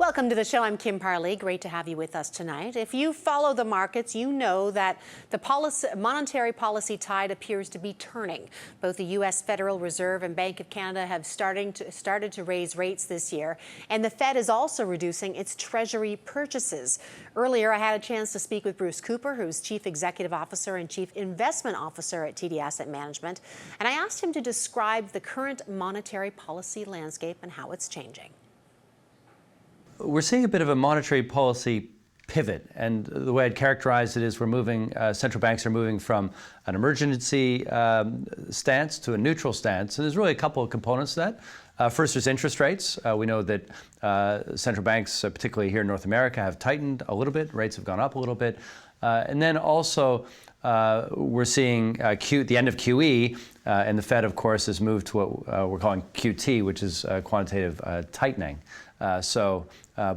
Welcome to the show. I'm Kim Parlee. Great to have you with us tonight. If you follow the markets, you know that the monetary policy tide appears to be turning. Both the U.S. Federal Reserve and Bank of Canada have started to raise rates this year, and the Fed is also reducing its Treasury purchases. Earlier, I had a chance to speak with Bruce Cooper, who's Chief Executive Officer and Chief Investment Officer at TD Asset Management, and I asked him to describe the current monetary policy landscape and how it's changing. We're seeing a bit of a monetary policy pivot, and the way I'd characterize it is central banks are moving from an emergency stance to a neutral stance, and there's really a couple of components to that. First, there's interest rates. We know that central banks, particularly here in North America, have tightened a little bit. Rates have gone up a little bit. And then also, we're seeing the end of QE, and the Fed, of course, has moved to what we're calling QT, which is quantitative tightening. So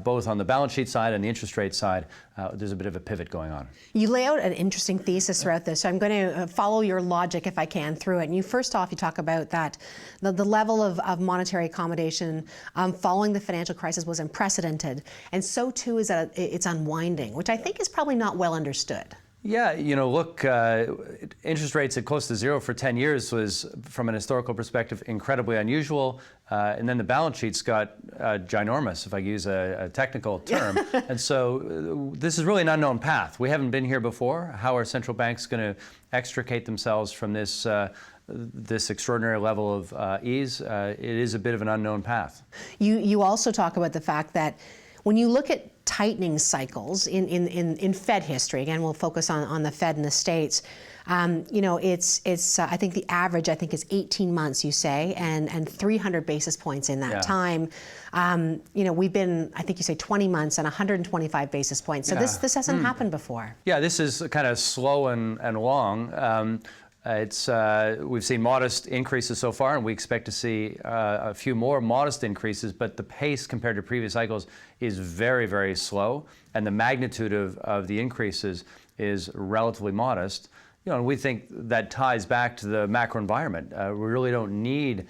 both on the balance sheet side and the interest rate side, there's a bit of a pivot going on. You lay out an interesting thesis throughout this, so I'm going to follow your logic, if I can, through it. And first off, you talk about that the level of monetary accommodation following the financial crisis was unprecedented, and so too is that it's unwinding, which I think is probably not well understood. Yeah, look, interest rates at close to zero for 10 years was, from an historical perspective, incredibly unusual. And then the balance sheets got ginormous, if I use a technical term. And so this is really an unknown path. We haven't been here before. How are central banks going to extricate themselves from this extraordinary level of ease? It is a bit of an unknown path. You also talk about the fact that when you look at tightening cycles in Fed history, again, we'll focus on the Fed in the States, it's I think the average, is 18 months, you say, and 300 basis points in that time. We've been, I think you say 20 months and 125 basis points. So this hasn't happened before. Yeah, this is kind of slow and long. We've seen modest increases so far, and we expect to see a few more modest increases, but the pace compared to previous cycles is very, very slow, and the magnitude of the increases is relatively modest. And we think that ties back to the macro environment. We really don't need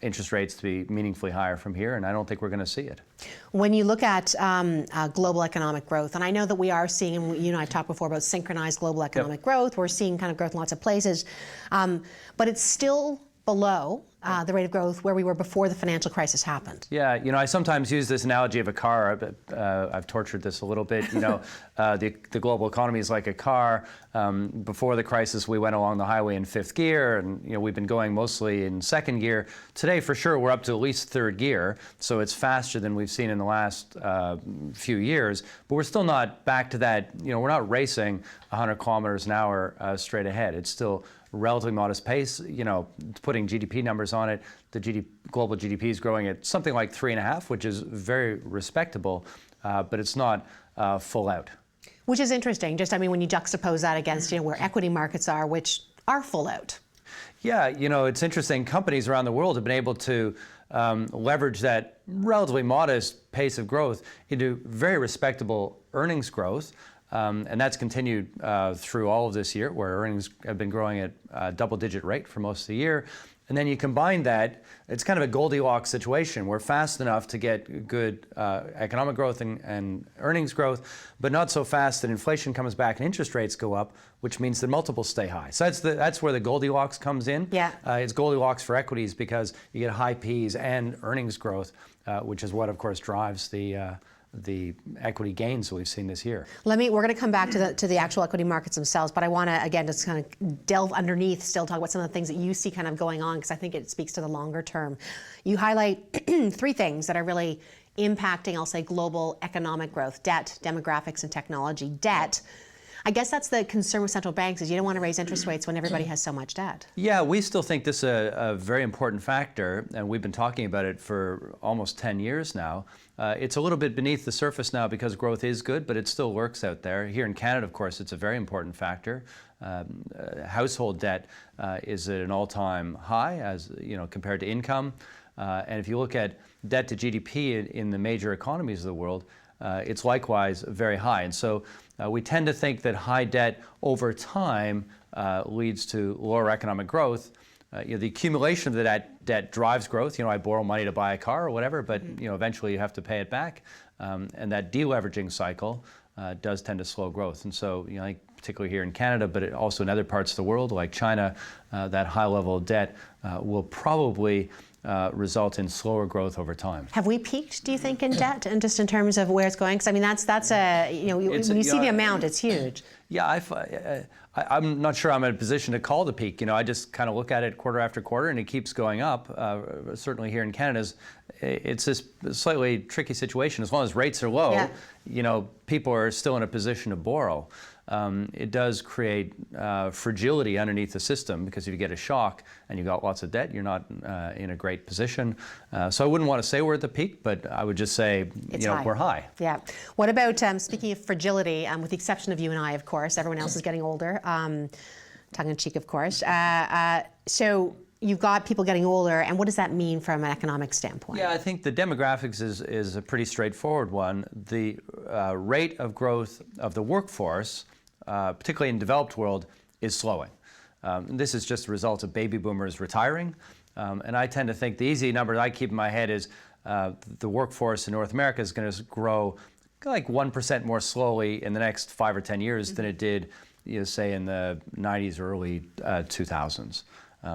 interest rates to be meaningfully higher from here, and I don't think we're going to see it. When you look at global economic growth, and I know that we are seeing, and you and I talked before about synchronized global economic growth, we're seeing kind of growth in lots of places, but it's still below the rate of growth where we were before the financial crisis happened. Yeah, I sometimes use this analogy of a car. I've tortured this a little bit. The global economy is like a car. Before the crisis, we went along the highway in fifth gear, and we've been going mostly in second gear. Today, for sure, we're up to at least third gear, so it's faster than we've seen in the last few years. But we're still not back to that. We're not racing 100 kilometers an hour straight ahead. It's still relatively modest pace. Putting GDP numbers on it, the global GDP is growing at something like 3.5, which is very respectable, but it's not full out. Which is interesting. When you juxtapose that against where equity markets are, which are full out. Yeah, it's interesting. Companies around the world have been able to leverage that relatively modest pace of growth into very respectable earnings growth. And that's continued through all of this year, where earnings have been growing at a double-digit rate for most of the year. And then you combine that, it's kind of a Goldilocks situation. We're fast enough to get good economic growth and earnings growth, but not so fast that inflation comes back and interest rates go up, which means that multiples stay high. So that's where the Goldilocks comes in. Yeah. It's Goldilocks for equities because you get high Ps and earnings growth, which is what, of course, drives the equity gains that we've seen this year. We're going to come back to the actual equity markets themselves, but I want to, again, just kind of delve underneath, still talk about some of the things that you see kind of going on, because I think it speaks to the longer term. You highlight three things that are really impacting, I'll say, global economic growth: debt, demographics, and technology. Debt, I guess that's the concern with central banks, is you don't want to raise interest rates when everybody has so much debt. Yeah, we still think this is a very important factor, and we've been talking about it for almost 10 years now. It's a little bit beneath the surface now because growth is good, but it still lurks out there. Here in Canada, of course, it's a very important factor. Household debt is at an all-time high, as compared to income. And if you look at debt to GDP in the major economies of the world, it's likewise very high. And so we tend to think that high debt over time leads to lower economic growth. The accumulation of the debt debt drives growth. I borrow money to buy a car or whatever, but eventually you have to pay it back. And that deleveraging cycle does tend to slow growth. And so, like particularly here in Canada, but also in other parts of the world, like China, that high level of debt will probably result in slower growth over time. Have we peaked, do you think, in debt, and just in terms of where it's going? Because I mean, that's when you see the amount, it's huge. Yeah, I'm not sure I'm in a position to call the peak. I just kind of look at it quarter after quarter, and it keeps going up. Certainly here in Canada, it's this slightly tricky situation. As long as rates are low, people are still in a position to borrow. It does create fragility underneath the system, because if you get a shock and you've got lots of debt, you're not in a great position. So I wouldn't want to say we're at the peak, but I would just say we're high. Yeah. What about, speaking of fragility, with the exception of you and I, of course, everyone else is getting older, tongue in cheek, of course. So you've got people getting older, and what does that mean from an economic standpoint? Yeah, I think the demographics is a pretty straightforward one. The rate of growth of the workforce, particularly in the developed world, is slowing. This is just a result of baby boomers retiring. And I tend to think the easy number that I keep in my head is the workforce in North America is going to grow like 1% more slowly in the next 5 or 10 years than it did, say, in the 90s or early 2000s.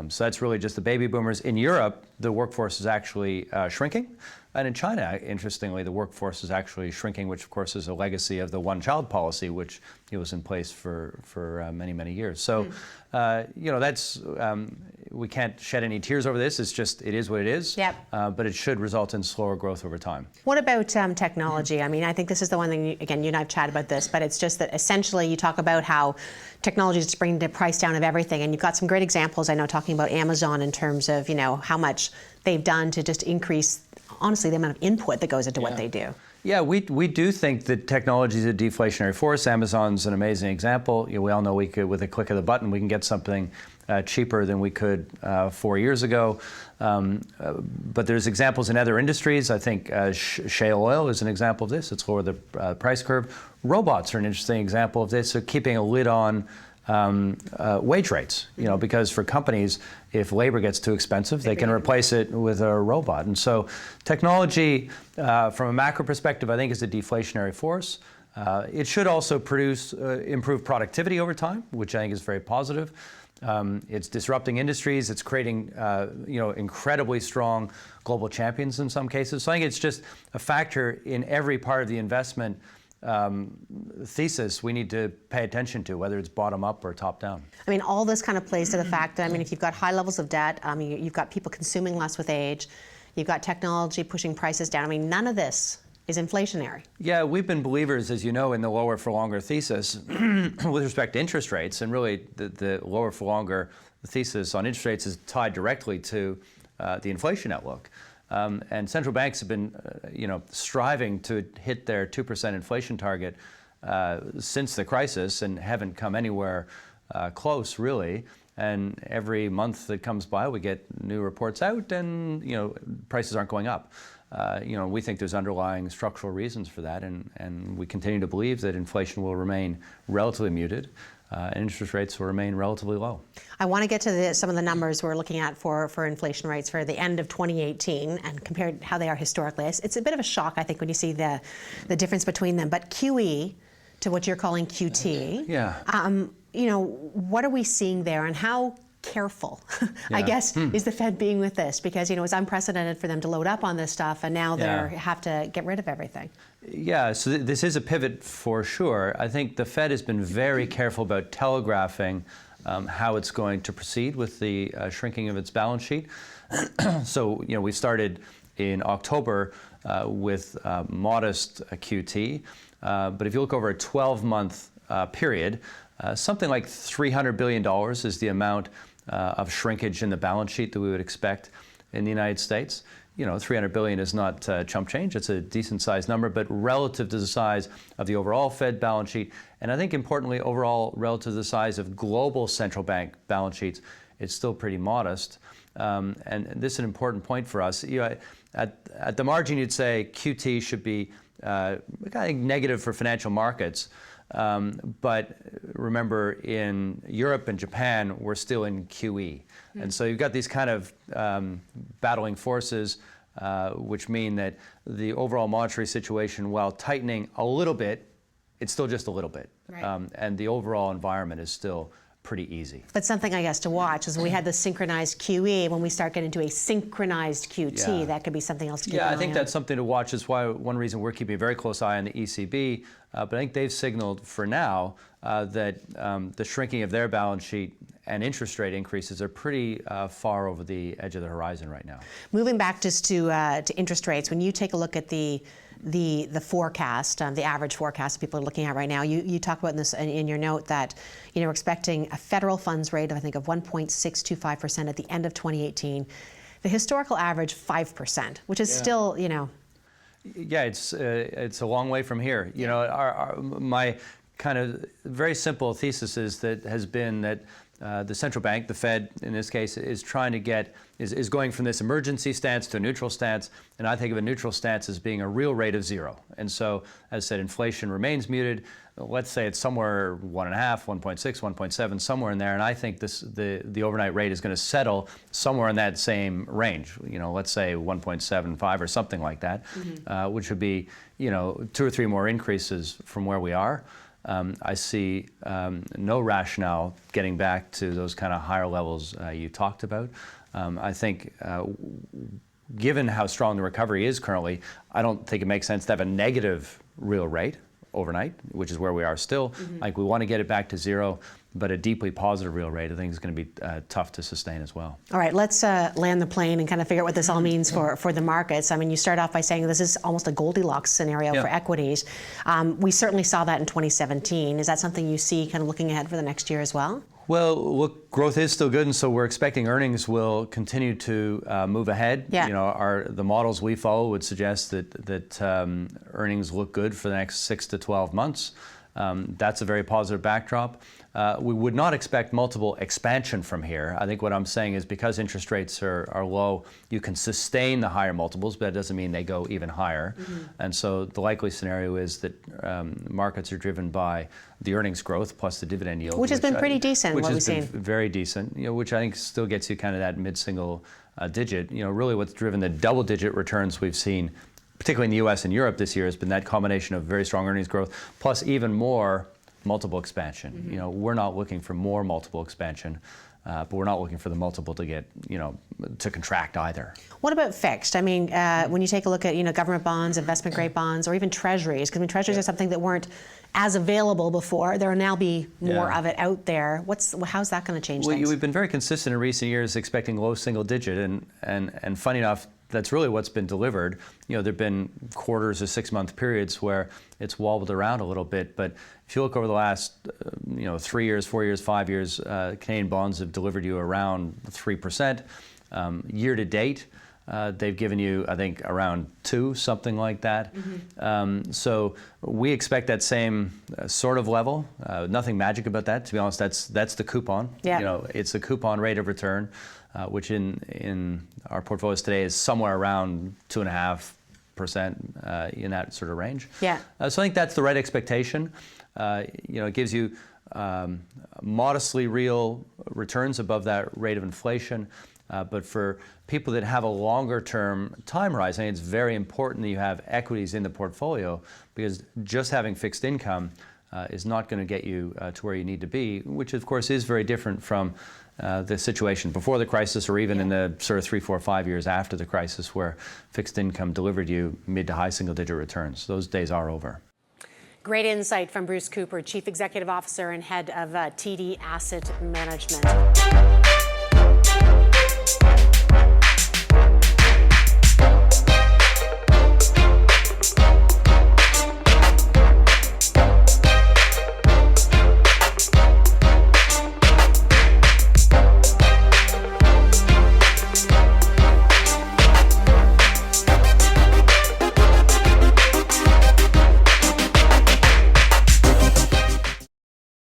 So that's really just the baby boomers. In Europe, the workforce is actually shrinking. And in China, interestingly, the workforce is actually shrinking, which of course is a legacy of the one-child policy, which was in place for many, many years. So, that's, we can't shed any tears over this. It's just, it is what it is. Yep. But it should result in slower growth over time. What about technology? I mean, I think this is the one thing, again, you and I have chatted about this, but it's just that essentially you talk about how technology is bringing the price down of everything. And you've got some great examples, I know, talking about Amazon in terms of, how much they've done to just increase, honestly, the amount of input that goes into what they do. Yeah, we do think that technology is a deflationary force. Amazon's an amazing example. We all know we could, with a click of the button, we can get something cheaper than we could 4 years ago. But there's examples in other industries. I think shale oil is an example of this. It's lowered the price curve. Robots are an interesting example of this. So keeping a lid on wage rates, because for companies, if labor gets too expensive, they can replace it with a robot. And so technology, from a macro perspective, I think is a deflationary force. It should also produce improved productivity over time, which I think is very positive. It's disrupting industries. It's creating, incredibly strong global champions in some cases. So I think it's just a factor in every part of the investment thesis we need to pay attention to, whether it's bottom up or top down. I mean, all this kind of plays to the fact that, if you've got high levels of debt, you've got people consuming less with age, you've got technology pushing prices down. None of this is inflationary. Yeah, we've been believers, as you know, in the lower for longer thesis with respect to interest rates, and really the lower for longer thesis on interest rates is tied directly to the inflation outlook. And central banks have been, striving to hit their 2% inflation target since the crisis, and haven't come anywhere close, really. And every month that comes by, we get new reports out, and prices aren't going up. We think there's underlying structural reasons for that, and we continue to believe that inflation will remain relatively muted. And interest rates will remain relatively low. I want to get to some of the numbers we're looking at for inflation rates for the end of 2018 and compared how they are historically. It's a bit of a shock, I think, when you see the difference between them. But QE to what you're calling QT, what are we seeing there, and how careful, I guess, is the Fed being with this? Because, it's unprecedented for them to load up on this stuff, and now they have to get rid of everything. Yeah, so this is a pivot for sure. I think the Fed has been very careful about telegraphing how it's going to proceed with the shrinking of its balance sheet. So, we started in October with modest QT, but if you look over a 12-month period, something like $300 billion is the amount of shrinkage in the balance sheet that we would expect in the United States. $300 billion is not chump change. It's a decent sized number, but relative to the size of the overall Fed balance sheet, and I think importantly, overall relative to the size of global central bank balance sheets, it's still pretty modest. And this is an important point for us. At the margin, you'd say QT should be I think negative for financial markets. But remember, in Europe and Japan, we're still in QE. And so you've got these kind of battling forces, which mean that the overall monetary situation, while tightening a little bit, it's still just a little bit. Right. And the overall environment is still pretty easy. But something, I guess, to watch is we had the synchronized QE. When we start getting to a synchronized QT, that could be something else to keep an eye on. I think that's something to watch. Is why one reason we're keeping a very close eye on the ECB. But I think they've signaled for now that the shrinking of their balance sheet and interest rate increases are pretty far over the edge of the horizon right now. Moving back just to interest rates, when you take a look at the forecast, the average forecast people are looking at right now, you talk about this in your note that we're expecting a federal funds rate of, I think, of 1.625% at the end of 2018. The historical average 5%, which is still, Yeah, it's a long way from here. My kind of very simple thesis has been that the central bank, the Fed in this case, is trying to is going from this emergency stance to a neutral stance, and I think of a neutral stance as being a real rate of zero. And so, as I said, inflation remains muted. Let's say it's somewhere 1.5, 1.6, 1.7, somewhere in there, and I think the overnight rate is going to settle somewhere in that same range. Let's say 1.75 or something like that, which would be 2 or 3 more increases from where we are. I see no rationale getting back to those kind of higher levels you talked about. I think given how strong the recovery is currently, I don't think it makes sense to have a negative real rate overnight, which is where we are still. Like, we want to get it back to zero, but a deeply positive real rate, I think, is going to be tough to sustain as well. All right, let's land the plane and kind of figure out what this all means for the markets. I mean, you start off by saying this is almost a Goldilocks scenario for equities. We certainly saw that in 2017. Is that something you see kind of looking ahead for the next year as well? Well, look, growth is still good, and so we're expecting earnings will continue to move ahead. Yeah. The models we follow would suggest that earnings look good for the next 6 to 12 months. That's a very positive backdrop. We would not expect multiple expansion from here. I think what I'm saying is because interest rates are low, you can sustain the higher multiples, but that doesn't mean they go even higher. And so the likely scenario is that markets are driven by the earnings growth plus the dividend yield. Which has been pretty decent, what we've seen. Which has been very decent, which I think still gets you kind of that mid-single digit. Really what's driven the double-digit returns we've seen, particularly in the U.S. and Europe this year, has been that combination of very strong earnings growth plus even more multiple expansion. We're not looking for more multiple expansion, but we're not looking for the multiple to get, to contract either. What about fixed? I mean, when you take a look at, government bonds, investment grade bonds, or even treasuries, because treasuries are something that weren't as available before. There will now be more of it out there. How's that going to change things? We've been very consistent in recent years, expecting low single digit, and funny enough, that's really what's been delivered. There've been quarters or 6-month periods where it's wobbled around a little bit, but if you look over the last 3 years, 4 years, 5 years, Canadian bonds have delivered you around 3%. Year to date, they've given you, I think, around 2, something like that. So we expect that same sort of level. Nothing magic about that. To be honest, that's the coupon. Yeah. It's the coupon rate of return, which in our portfolios today is somewhere around 2.5%, in that sort of range. Yeah. So I think that's the right expectation. It gives you modestly real returns above that rate of inflation. But for people that have a longer term time horizon, it's very important that you have equities in the portfolio, because just having fixed income is not going to get you to where you need to be, which of course is very different from the situation before the crisis, or even in the sort of 3, 4, 5 years after the crisis, where fixed income delivered you mid to high single digit returns. Those days are over. Great insight from Bruce Cooper, Chief Executive Officer and Head of TD Asset Management.